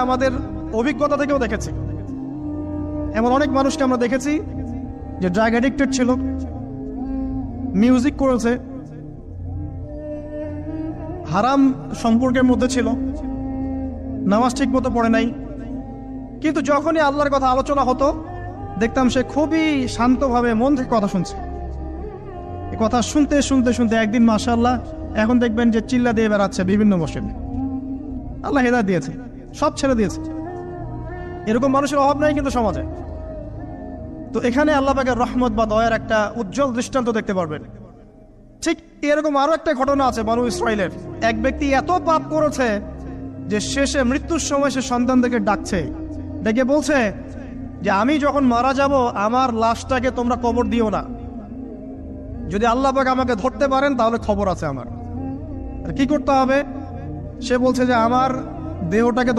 আমাদের অভিজ্ঞতা থেকেও দেখেছি, এমন অনেক মানুষকে আমরা দেখেছি যে ড্রাগ অ্যাডিক্টেড ছিল, মিউজিক করেছে, হারাম সম্পর্কের মধ্যে ছিল, নামাজ ঠিক মতো পড়ে নাই, কিন্তু যখনই আল্লাহর কথা আলোচনা হতো দেখতাম সে খুবই শান্তভাবে মন থেকে কথা শুনছে। এই কথা শুনতে শুনতে শুনতে একদিন মাশাআল্লাহ এখন দেখবেন যে চিল্লা দিয়ে বেড়াচ্ছে বিভিন্ন মসজিদে। আল্লাহ হেদায়েত দিয়েছে, সব ছেড়ে দিয়েছে। এরকম মানুষের অভাব নাই কিন্তু সমাজে। তো এখানে আল্লাহ পাকের রহমত বা দয়ার একটা উজ্জ্বল দৃষ্টান্ত দেখতে পারবেন। ঠিক এরকম আরো একটা ঘটনা আছে বনু ইসরাইলের। এক ব্যক্তি এত পাপ করেছে যে শেষে মৃত্যুর সময় সে সন্তানদেরকে ডাকছে, ডেকে বলছে যে আমি যখন মারা যাব আমার লাশটাকে তোমরা কবর দিও না, যদি আল্লাহ পাক আমাকে ধরতে পারেন তাহলে খবর আছে আমার। কি করতে হবে? সে বলছে যে আমার দেহটাকে